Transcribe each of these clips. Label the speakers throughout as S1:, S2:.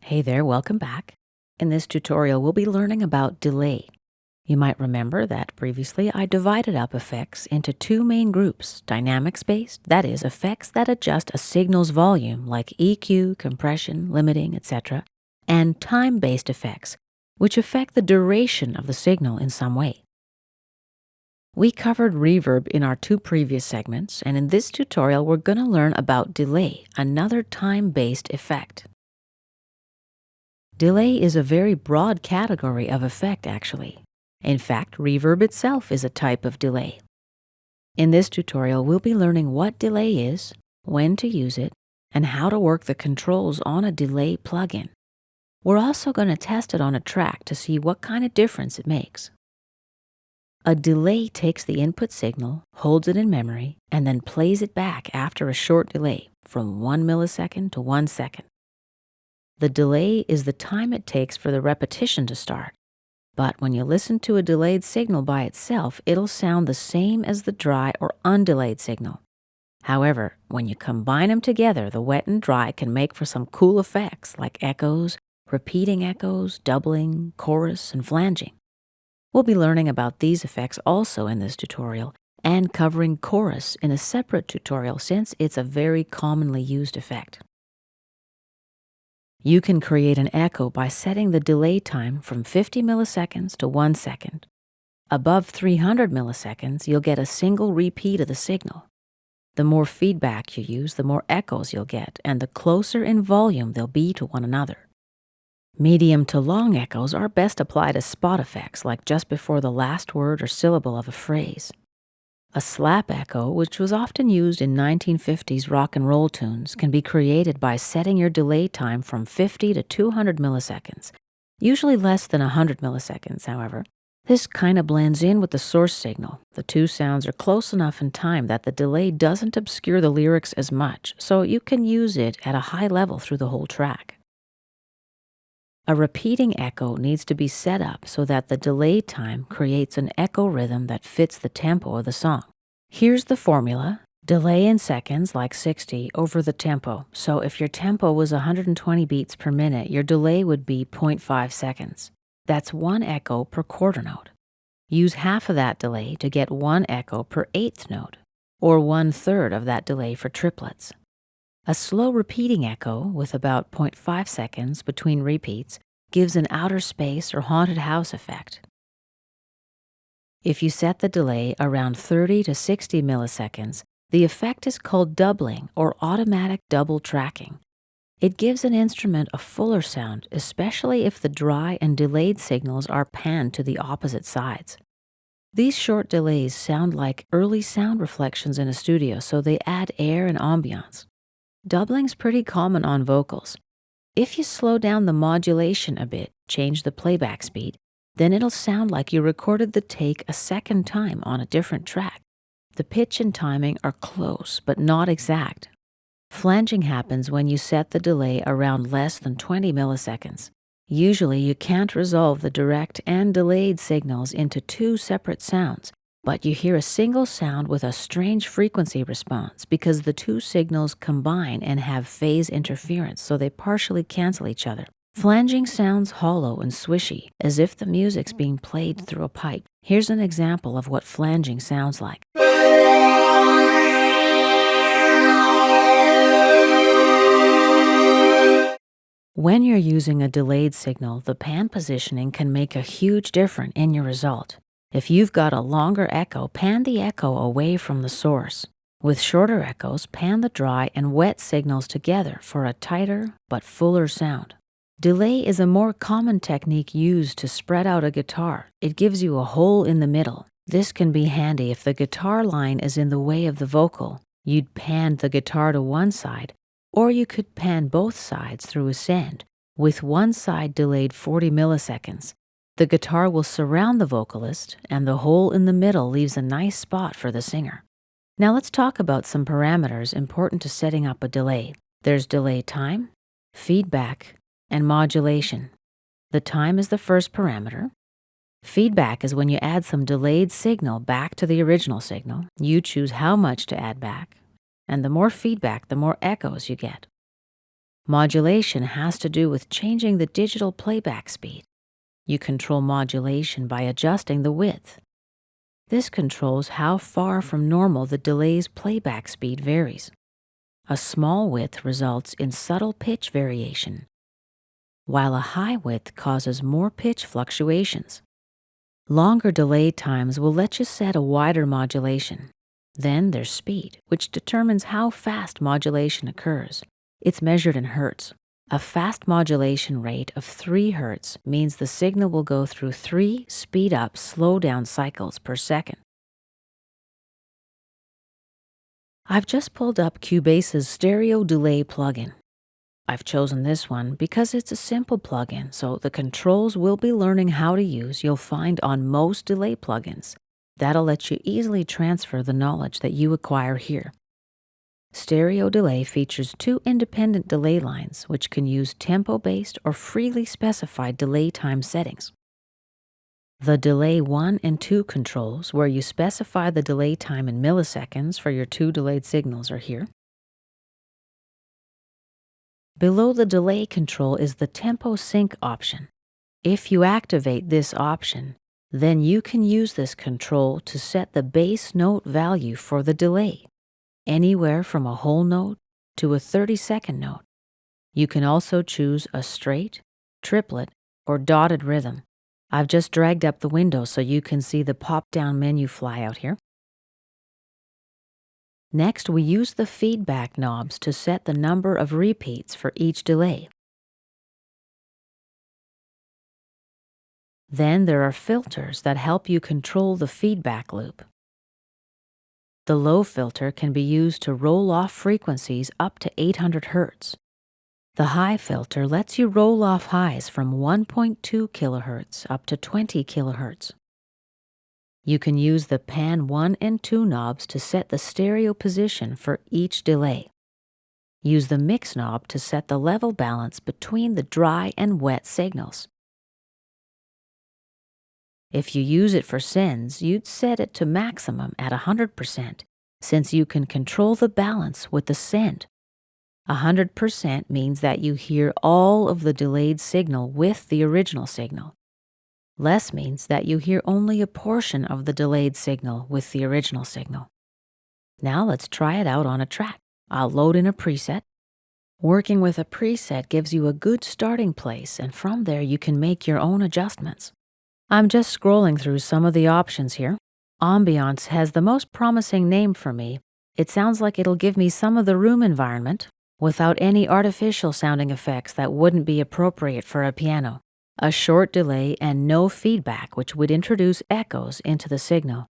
S1: Hey there, welcome back. In this tutorial, we'll be learning about delay. You might remember that previously I divided up effects into two main groups: dynamics-based, that is, effects that adjust a signal's volume like EQ, compression, limiting, etc., and time-based effects, which affect the duration of the signal in some way. We covered reverb in our two previous segments, and in this tutorial we're going to learn about delay, another time-based effect. Delay is a very broad category of effect, actually. In fact, reverb itself is a type of delay. In this tutorial, we'll be learning what delay is, when to use it, and how to work the controls on a delay plugin. We're also going to test it on a track to see what kind of difference it makes. A delay takes the input signal, holds it in memory, and then plays it back after a short delay, from 1 millisecond to 1 second. The delay is the time it takes for the repetition to start. But when you listen to a delayed signal by itself, it'll sound the same as the dry or undelayed signal. However, when you combine them together, the wet and dry can make for some cool effects like echoes, repeating echoes, doubling, chorus, and flanging. We'll be learning about these effects also in this tutorial and covering chorus in a separate tutorial since it's a very commonly used effect. You can create an echo by setting the delay time from 50 milliseconds to 1 second. Above 300 milliseconds, you'll get a single repeat of the signal. The more feedback you use, the more echoes you'll get, and the closer in volume they'll be to one another. Medium to long echoes are best applied as spot effects, like just before the last word or syllable of a phrase. A slap echo, which was often used in 1950s rock and roll tunes, can be created by setting your delay time from 50 to 200 milliseconds, usually less than 100 milliseconds, however. This kind of blends in with the source signal. The two sounds are close enough in time that the delay doesn't obscure the lyrics as much, so you can use it at a high level through the whole track. A repeating echo needs to be set up so that the delay time creates an echo rhythm that fits the tempo of the song. Here's the formula: delay in seconds, like 60, over the tempo. So if your tempo was 120 beats per minute, your delay would be 0.5 seconds. That's one echo per quarter note. Use half of that delay to get one echo per eighth note, or 1/3 of that delay for triplets. A slow repeating echo with about 0.5 seconds between repeats gives an outer space or haunted house effect. If you set the delay around 30 to 60 milliseconds, the effect is called doubling or automatic double tracking. It gives an instrument a fuller sound, especially if the dry and delayed signals are panned to the opposite sides. These short delays sound like early sound reflections in a studio, so they add air and ambiance. Doubling's pretty common on vocals. If you slow down the modulation a bit, change the playback speed, then it'll sound like you recorded the take a second time on a different track. The pitch and timing are close, but not exact. Flanging happens when you set the delay around less than 20 milliseconds. Usually you can't resolve the direct and delayed signals into two separate sounds, but you hear a single sound with a strange frequency response because the two signals combine and have phase interference, so they partially cancel each other. Flanging sounds hollow and swishy, as if the music's being played through a pipe. Here's an example of what flanging sounds like. When you're using a delayed signal, the pan positioning can make a huge difference in your result. If you've got a longer echo, pan the echo away from the source. With shorter echoes, pan the dry and wet signals together for a tighter but fuller sound. Delay is a more common technique used to spread out a guitar. It gives you a hole in the middle. This can be handy if the guitar line is in the way of the vocal. You'd pan the guitar to one side, or you could pan both sides through a send, with one side delayed 40 milliseconds. The guitar will surround the vocalist, and the hole in the middle leaves a nice spot for the singer. Now let's talk about some parameters important to setting up a delay. There's delay time, feedback, and modulation. The time is the first parameter. Feedback is when you add some delayed signal back to the original signal. You choose how much to add back, and the more feedback, the more echoes you get. Modulation has to do with changing the digital playback speed. You control modulation by adjusting the width. This controls how far from normal the delay's playback speed varies. A small width results in subtle pitch variation, while a high width causes more pitch fluctuations. Longer delay times will let you set a wider modulation. Then there's speed, which determines how fast modulation occurs. It's measured in hertz. A fast modulation rate of 3 Hz means the signal will go through 3 speed-up, slow-down cycles per second. I've just pulled up Cubase's stereo delay plugin. I've chosen this one because it's a simple plugin, so the controls we'll be learning how to use you'll find on most delay plugins. That'll let you easily transfer the knowledge that you acquire here. Stereo delay features 2 independent delay lines, which can use tempo-based or freely specified delay time settings. The delay 1 and 2 controls, where you specify the delay time in milliseconds for your 2 delayed signals, are here. Below the delay control is the tempo sync option. If you activate this option, then you can use this control to set the base note value for the delay, anywhere from a whole note to a 30-second note. You can also choose a straight, triplet, or dotted rhythm. I've just dragged up the window so you can see the pop-down menu flyout here. Next, we use the feedback knobs to set the number of repeats for each delay. Then there are filters that help you control the feedback loop. The low filter can be used to roll off frequencies up to 800 Hz. The high filter lets you roll off highs from 1.2 kHz up to 20 kHz. You can use the pan 1 and 2 knobs to set the stereo position for each delay. Use the mix knob to set the level balance between the dry and wet signals. If you use it for sends, you'd set it to maximum at 100%, since you can control the balance with the send. 100% means that you hear all of the delayed signal with the original signal. Less means that you hear only a portion of the delayed signal with the original signal. Now let's try it out on a track. I'll load in a preset. Working with a preset gives you a good starting place, and from there you can make your own adjustments. I'm just scrolling through some of the options here. Ambiance has the most promising name for me. It sounds like it'll give me some of the room environment without any artificial sounding effects that wouldn't be appropriate for a piano. A short delay and no feedback, which would introduce echoes into the signal.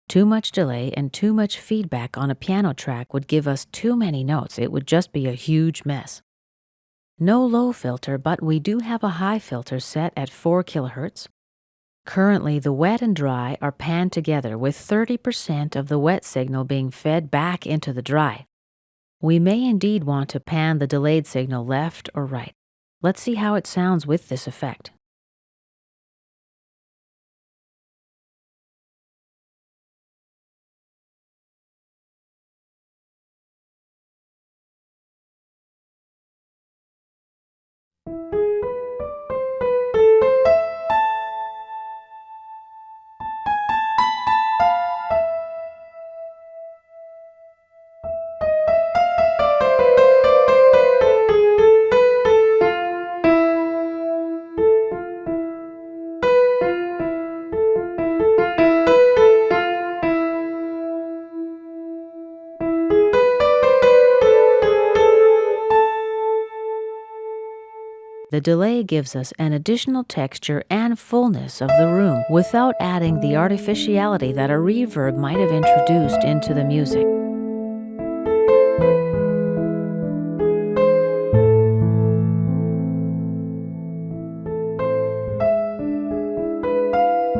S1: Too much delay and too much feedback on a piano track would give us too many notes. It would just be a huge mess. No low filter, but we do have a high filter set at 4 kHz. Currently, the wet and dry are panned together, with 30% of the wet signal being fed back into the dry. We may indeed want to pan the delayed signal left or right. Let's see how it sounds with this effect. The delay gives us an additional texture and fullness of the room without adding the artificiality that a reverb might have introduced into the music.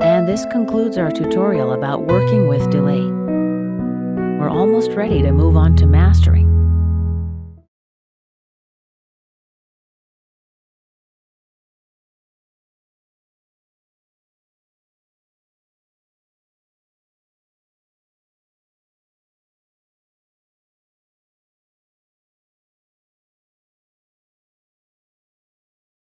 S1: And this concludes our tutorial about working with delay. We're almost ready to move on to mastering.